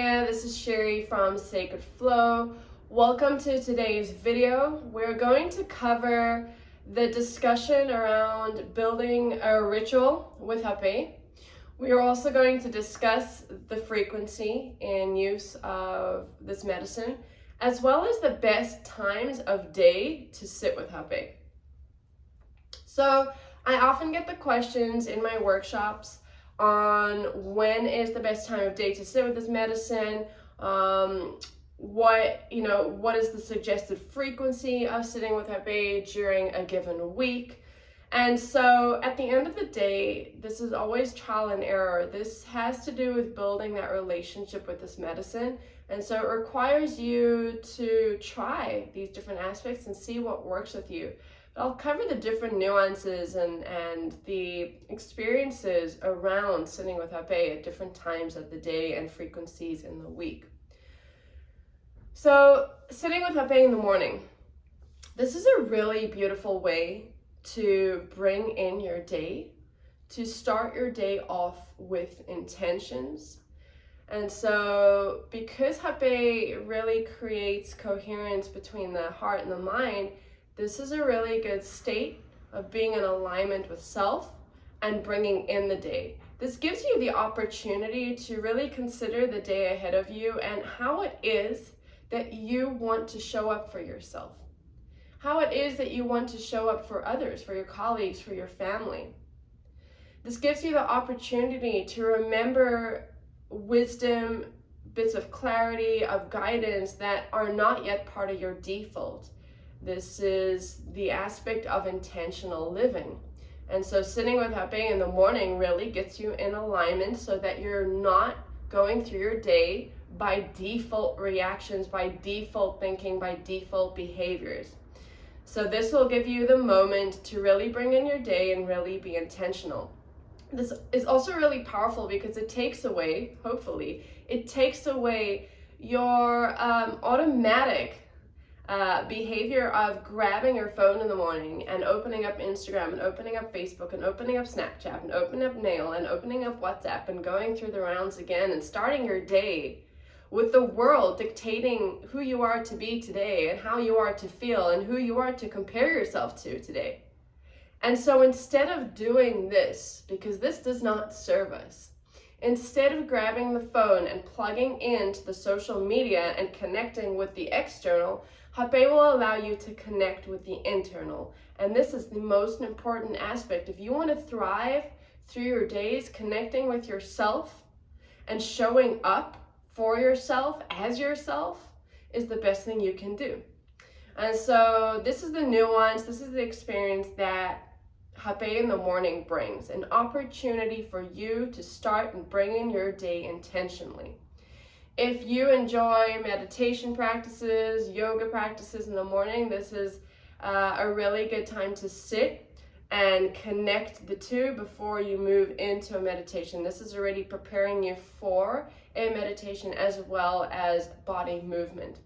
there, this is Sherry from Sacred Flow. Welcome to today's video. We're going to cover the discussion around building a ritual with Hapé. We are also going to discuss the frequency and use of this medicine, as well as the best times of day to sit with Hapé. So I often get the questions in my workshops on when is the best time of day to sit with this medicine, what is the suggested frequency of sitting with Hapé during a given week. And so at the end of the day, this is always trial and error. This has to do with building that relationship with this medicine. And so it requires you to try these different aspects and see what works with you. I'll cover the different nuances and the experiences around sitting with Hapé at different times of the day and frequencies in the week. So sitting with Hapé in the morning, this is a really beautiful way to bring in your day, to start your day off with intentions. And so because Hapé really creates coherence between the heart and the mind, this is a really good state of being in alignment with self and bringing in the day. This gives you the opportunity to really consider the day ahead of you and how it is that you want to show up for yourself. How it is that you want to show up for others, for your colleagues, for your family. This gives you the opportunity to remember wisdom, bits of clarity, of guidance that are not yet part of your default. This is the aspect of intentional living. And so sitting with Hapé in the morning really gets you in alignment so that you're not going through your day by default reactions, by default thinking, by default behaviors. So this will give you the moment to really bring in your day and really be intentional. This is also really powerful because it takes away, hopefully, it takes away your automatic behavior of grabbing your phone in the morning and opening up Instagram and opening up Facebook and opening up Snapchat and opening up Nail and opening up WhatsApp and going through the rounds again and starting your day with the world dictating who you are to be today and how you are to feel and who you are to compare yourself to today. And so instead of doing this, because this does not serve us, instead of grabbing the phone and plugging into the social media and connecting with the external, Hapé will allow you to connect with the internal. And this is the most important aspect. If you want to thrive through your days, connecting with yourself and showing up for yourself as yourself is the best thing you can do. And so this is the nuance, this is the experience that Hapé in the morning brings, an opportunity for you to start and bring in your day intentionally. If you enjoy meditation practices, yoga practices in the morning, this is a really good time to sit and connect the two before you move into a meditation. This is already preparing you for a meditation as well as body movement.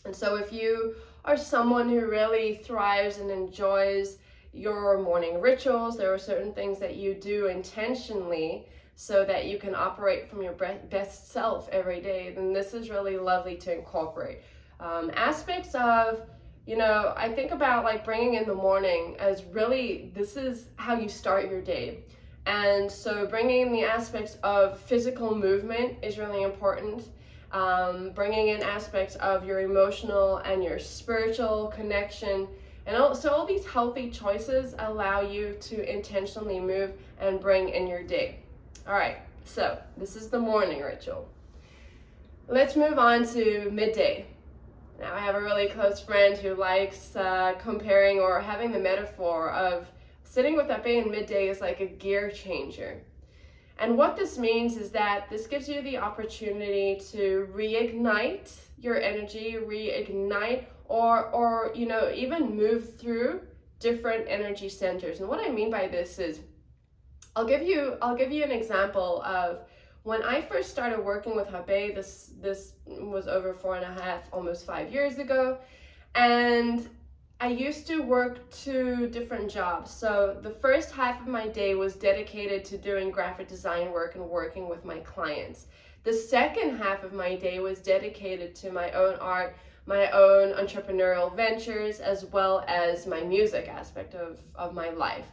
And so if you are someone who really thrives and enjoys your morning rituals, there are certain things that you do intentionally so that you can operate from your best self every day, then this is really lovely to incorporate. Aspects of, I think about like bringing in the morning as really, this is how you start your day. And so bringing in the aspects of physical movement is really important. Bringing in aspects of your emotional and your spiritual connection. And also all these healthy choices allow you to intentionally move and bring in your day. All right, so this is the morning ritual. Let's move on to midday. Now I have a really close friend who likes comparing or having the metaphor of sitting with Hapé in midday is like a gear changer. And what this means is that this gives you the opportunity to reignite your energy, reignite or even move through different energy centers. And what I mean by this is I'll give you an example of when I first started working with Hapé. This was over 4.5, almost 5 years ago, and I used to work 2 different jobs. So the first half of my day was dedicated to doing graphic design work and working with my clients. The second half of my day was dedicated to my own art, my own entrepreneurial ventures, as well as my music aspect of my life.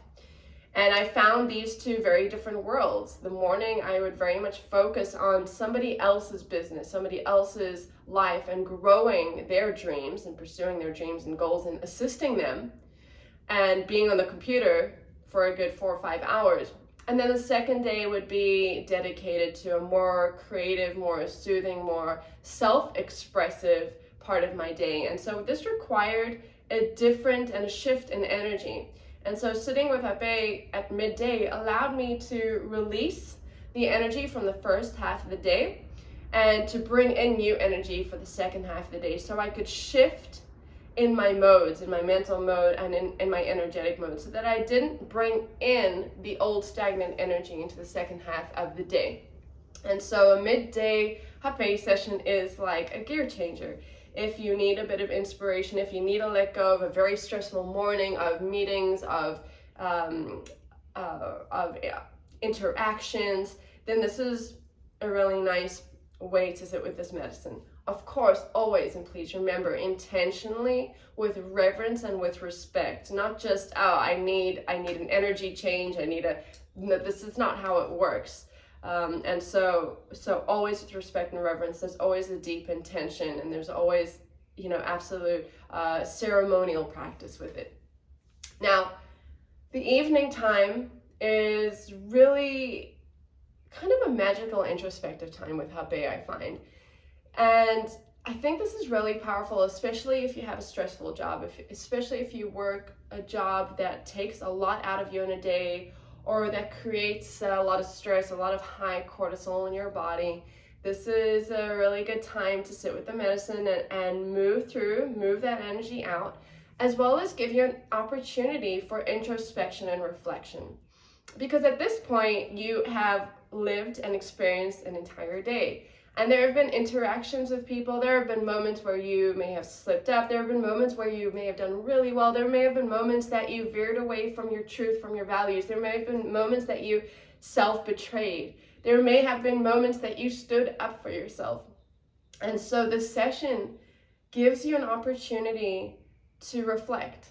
And I found these two very different worlds. The morning, I would very much focus on somebody else's business, somebody else's life, and growing their dreams and pursuing their dreams and goals and assisting them and being on the computer for a good 4 or 5 hours. And then the second day would be dedicated to a more creative, more soothing, more self-expressive part of my day. And so this required a different and a shift in energy. And so sitting with Hapé at midday allowed me to release the energy from the first half of the day and to bring in new energy for the second half of the day, so I could shift in my modes, in my mental mode and in my energetic mode, so that I didn't bring in the old stagnant energy into the second half of the day. And so a midday Hapé session is like a gear changer. If you need a bit of inspiration, if you need to let go of a very stressful morning of meetings, of interactions, then this is a really nice way to sit with this medicine. Of course, always, and please remember, intentionally, with reverence and with respect, not just, oh, I need an energy change, no, this is not how it works. And so always with respect and reverence. There's always a deep intention, and there's always, absolute ceremonial practice with it. Now, the evening time is really kind of a magical introspective time with Hapé, I find. And I think this is really powerful, especially if you have a stressful job, especially if you work a job that takes a lot out of you in a day, or that creates a lot of stress, a lot of high cortisol in your body. This is a really good time to sit with the medicine and move that energy out, as well as give you an opportunity for introspection and reflection. Because at this point, you have lived and experienced an entire day. And there have been interactions with people. There have been moments where you may have slipped up. There have been moments where you may have done really well. There may have been moments that you veered away from your truth, from your values. There may have been moments that you self-betrayed. There may have been moments that you stood up for yourself. And so this session gives you an opportunity to reflect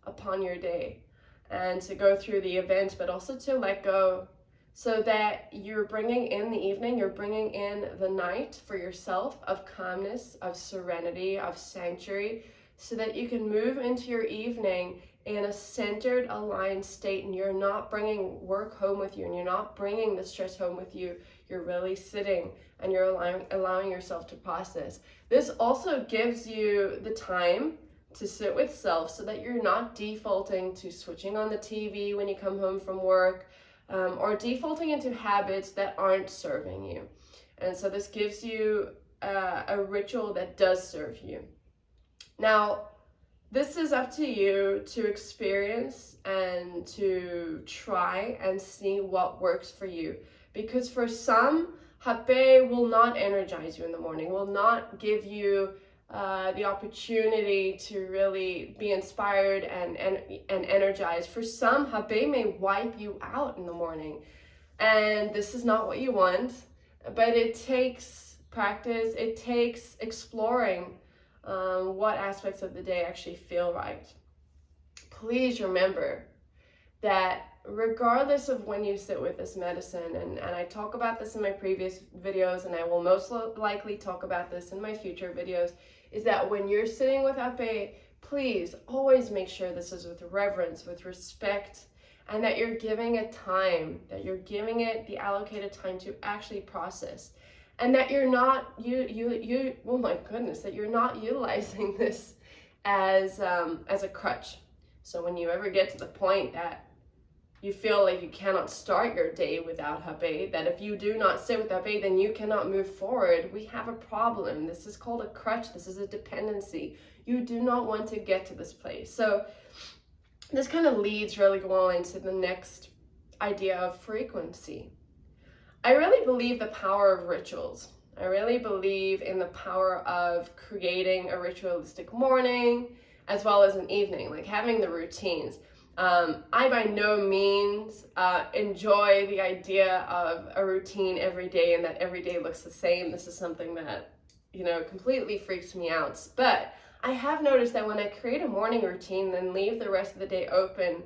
upon your day and to go through the event, but also to let go, so that you're bringing in the evening, you're bringing in the night for yourself of calmness, of serenity, of sanctuary, so that you can move into your evening in a centered, aligned state, and you're not bringing work home with you, and you're not bringing the stress home with you. You're really sitting and you're allowing yourself to process. This also gives you the time to sit with self, so that you're not defaulting to switching on the TV when you come home from work, or defaulting into habits that aren't serving you. And so this gives you a ritual that does serve you. Now, this is up to you to experience and to try and see what works for you. Because for some, Hapé will not energize you in the morning, will not give you the opportunity to really be inspired and energized. For some, Hapé may wipe you out in the morning, and this is not what you want. But it takes practice, it takes exploring what aspects of the day actually feel right. Please remember that regardless of when you sit with this medicine, and I talk about this in my previous videos, and I will most likely talk about this in my future videos, is that when you're sitting with Hapé, please always make sure this is with reverence, with respect, and that you're giving it time, that you're giving it the allocated time to actually process, and that you're not oh my goodness, that you're not utilizing this as a crutch. So when you ever get to the point that you feel like you cannot start your day without Hapé, that if you do not sit with Hapé, then you cannot move forward, we have a problem. This is called a crutch. This is a dependency. You do not want to get to this place. So this kind of leads really well into the next idea of frequency. I really believe the power of rituals. I really believe in the power of creating a ritualistic morning as well as an evening, like having the routines. I by no means enjoy the idea of a routine every day and that every day looks the same. This is something that, completely freaks me out. But I have noticed that when I create a morning routine and leave the rest of the day open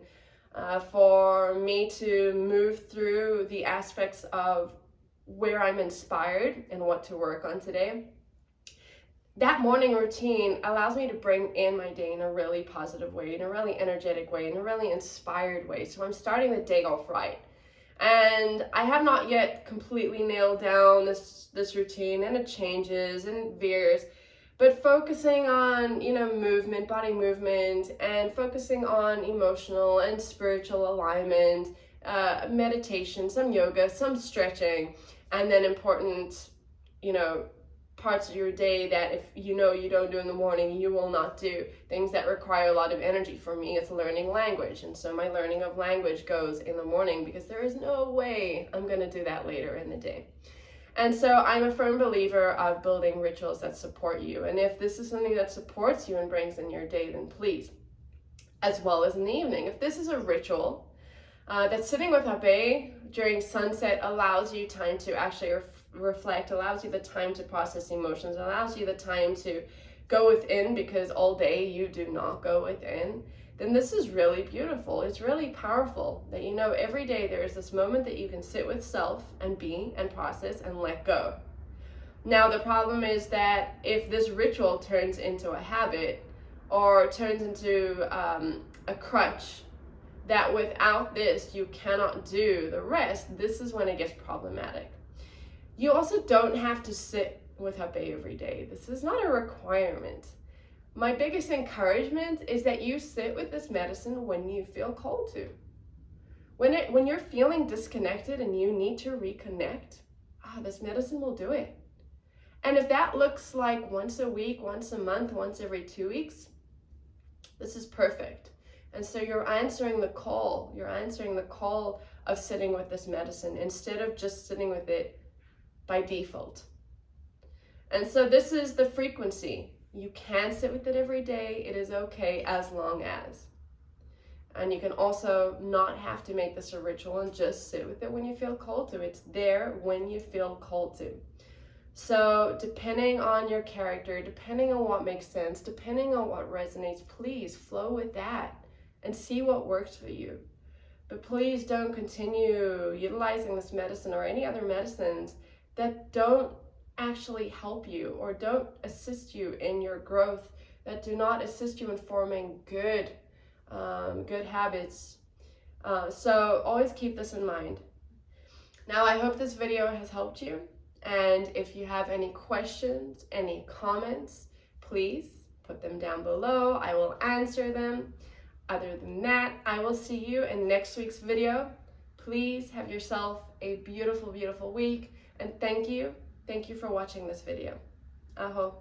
for me to move through the aspects of where I'm inspired and what to work on today, that morning routine allows me to bring in my day in a really positive way, in a really energetic way, in a really inspired way. So I'm starting the day off right. And I have not yet completely nailed down this routine, and it changes and veers, but focusing on, movement, body movement, and focusing on emotional and spiritual alignment, meditation, some yoga, some stretching, and then important, parts of your day that if you don't do in the morning, you will not do. Things that require a lot of energy. For me, it's learning language, and so my learning of language goes in the morning because there is no way I'm going to do that later in the day. And so I'm a firm believer of building rituals that support you, and if this is something that supports you and brings in your day, then please, as well as in the evening. If this is a ritual that sitting with Hapé during sunset allows you time to actually reflect, allows you the time to process emotions, allows you the time to go within, because all day you do not go within, then this is really beautiful. It's really powerful that every day there is this moment that you can sit with self and be and process and let go. Now the problem is that if this ritual turns into a habit or turns into a crutch, that without this you cannot do the rest, this is when it gets problematic. You also don't have to sit with Hapé every day. This is not a requirement. My biggest encouragement is that you sit with this medicine when you feel called to. When you're feeling disconnected and you need to reconnect, this medicine will do it. And if that looks like once a week, once a month, once every 2 weeks, this is perfect. And so you're answering the call. You're answering the call of sitting with this medicine instead of just sitting with it by default. And so this is the frequency. You can sit with it every day. It is okay as long as. And you can also not have to make this a ritual and just sit with it when you feel called to. It's there when you feel called to. So depending on your character, depending on what makes sense, depending on what resonates, please flow with that and see what works for you. But please don't continue utilizing this medicine or any other medicines that don't actually help you or don't assist you in your growth, that do not assist you in forming good habits. So always keep this in mind. Now, I hope this video has helped you. And if you have any questions, any comments, please put them down below. I will answer them. Other than that, I will see you in next week's video. Please have yourself a beautiful, beautiful week. And thank you for watching this video. Aho.